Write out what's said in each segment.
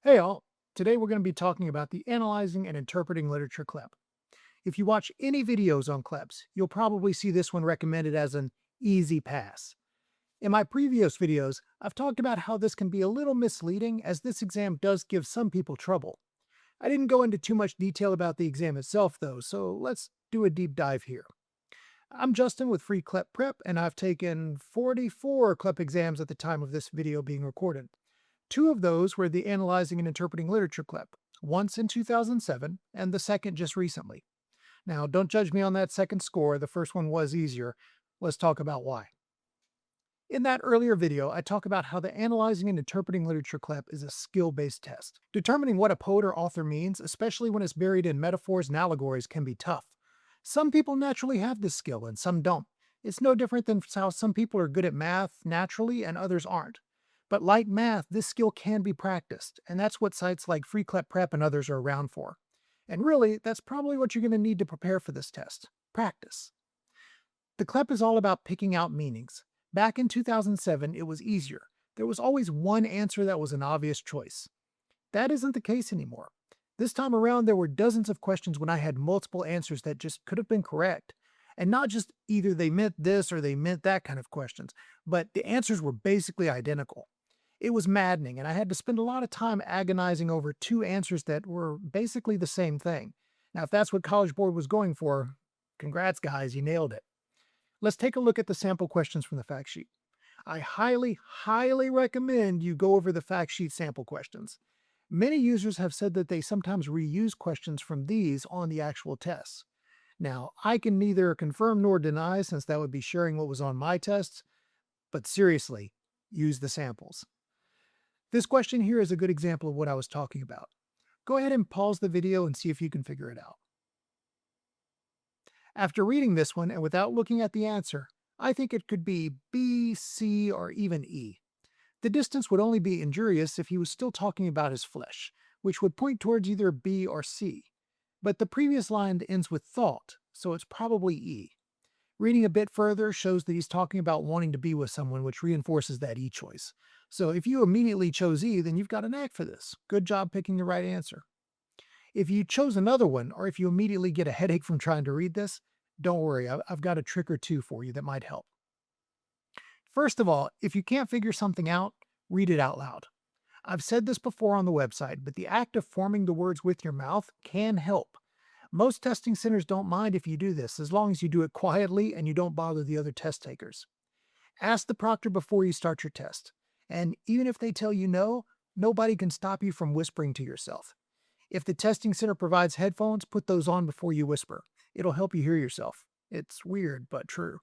Hey all, today we're going to be talking about the Analyzing and Interpreting Literature CLEP. If you watch any videos on CLEPs, you'll probably see this one recommended as an easy pass. In my previous videos, I've talked about how this can be a little misleading as this exam does give some people trouble. I didn't go into too much detail about the exam itself though, so let's do a deep dive here. I'm Justin with Free-Clep-Prep and I've taken 44 CLEP exams at the time of this video being recorded. Two of those were the Analyzing and Interpreting Literature clip, once in 2007 and the second just recently. Now, don't judge me on that second score, the first one was easier. Let's talk about why. In that earlier video, I talk about how the Analyzing and Interpreting Literature clip is a skill-based test. Determining what a poet or author means, especially when it's buried in metaphors and allegories, can be tough. Some people naturally have this skill and some don't. It's no different than how some people are good at math naturally and others aren't. But like math, this skill can be practiced, and that's what sites like Free-Clep-Prep and others are around for. And really, that's probably what you're going to need to prepare for this test practice. The CLEP is all about picking out meanings. Back in 2007, it was easier. There was always one answer that was an obvious choice. That isn't the case anymore. This time around, there were dozens of questions when I had multiple answers that just could have been correct. And not just either they meant this or they meant that kind of questions, but the answers were basically identical. It was maddening, and I had to spend a lot of time agonizing over two answers that were basically the same thing. Now, if that's what College Board was going for, congrats, guys, you nailed it. Let's take a look at the sample questions from the fact sheet. I highly, highly recommend you go over the fact sheet sample questions. Many users have said that they sometimes reuse questions from these on the actual tests. Now, I can neither confirm nor deny since that would be sharing what was on my tests, but seriously, use the samples. This question here is a good example of what I was talking about. Go ahead and pause the video and see if you can figure it out. After reading this one and without looking at the answer, I think it could be B, C, or even E. The distance would only be injurious if he was still talking about his flesh, which would point towards either B or C. But the previous line ends with thought, so it's probably E. Reading a bit further shows that he's talking about wanting to be with someone, which reinforces that E choice. So if you immediately chose E, then you've got a knack for this. Good job picking the right answer. If you chose another one, or if you immediately get a headache from trying to read this, don't worry, I've got a trick or two for you that might help. First of all, if you can't figure something out, read it out loud. I've said this before on the website, but the act of forming the words with your mouth can help. Most testing centers don't mind if you do this, as long as you do it quietly and you don't bother the other test takers. Ask the proctor before you start your test. And even if they tell you no, nobody can stop you from whispering to yourself. If the testing center provides headphones, put those on before you whisper. It'll help you hear yourself. It's weird, but true.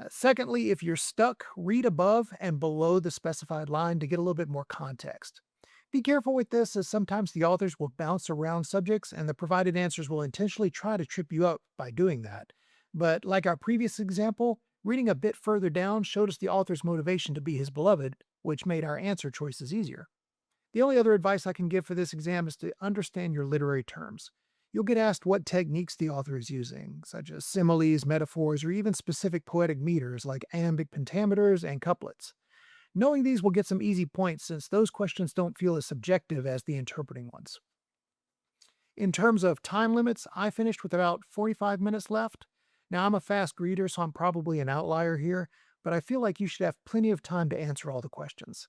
Secondly, if you're stuck, read above and below the specified line to get a little bit more context. Be careful with this, as sometimes the authors will bounce around subjects and the provided answers will intentionally try to trip you up by doing that. But like our previous example, reading a bit further down showed us the author's motivation to be his beloved, which made our answer choices easier. The only other advice I can give for this exam is to understand your literary terms. You'll get asked what techniques the author is using, such as similes, metaphors, or even specific poetic meters like iambic pentameters and couplets. Knowing these will get some easy points since those questions don't feel as subjective as the interpreting ones. In terms of time limits, I finished with about 45 minutes left. Now, I'm a fast reader, so I'm probably an outlier here, but I feel like you should have plenty of time to answer all the questions.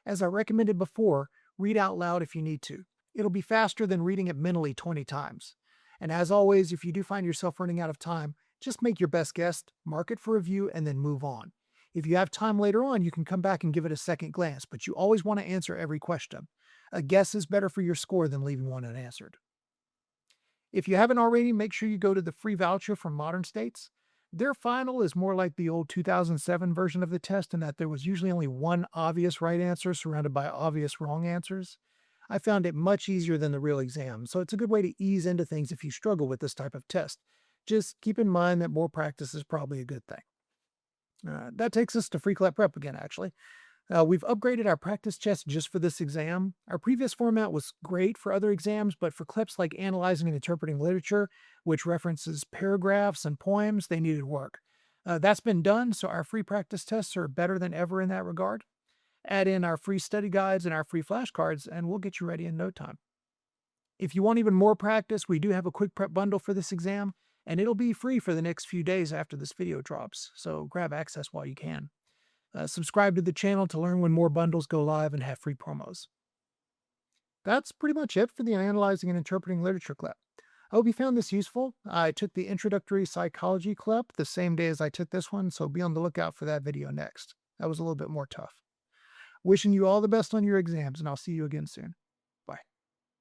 As I recommended before, read out loud if you need to. It'll be faster than reading it mentally 20 times. And as always, if you do find yourself running out of time, just make your best guess, mark it for review, and then move on. If you have time later on, you can come back and give it a second glance, but you always want to answer every question. A guess is better for your score than leaving one unanswered. If you haven't already, make sure you go to the free voucher from Modern States. Their final is more like the old 2007 version of the test in that there was usually only one obvious right answer surrounded by obvious wrong answers. I found it much easier than the real exam, so it's a good way to ease into things if you struggle with this type of test. Just keep in mind that more practice is probably a good thing. That takes us to Free-Clep-Prep again, actually. We've upgraded our practice test just for this exam. Our previous format was great for other exams, but for clips like analyzing and interpreting literature, which references paragraphs and poems, they needed work. That's been done, so our free practice tests are better than ever in that regard. Add in our free study guides and our free flashcards, and we'll get you ready in no time. If you want even more practice, we do have a quick prep bundle for this exam, and it'll be free for the next few days after this video drops, so grab access while you can. Subscribe to the channel to learn when more bundles go live and have free promos. That's pretty much it for the Analyzing and Interpreting Literature Clip. I hope you found this useful. I took the Introductory Psychology Clip the same day as I took this one, so be on the lookout for that video next. That was a little bit more tough. Wishing you all the best on your exams, and I'll see you again soon.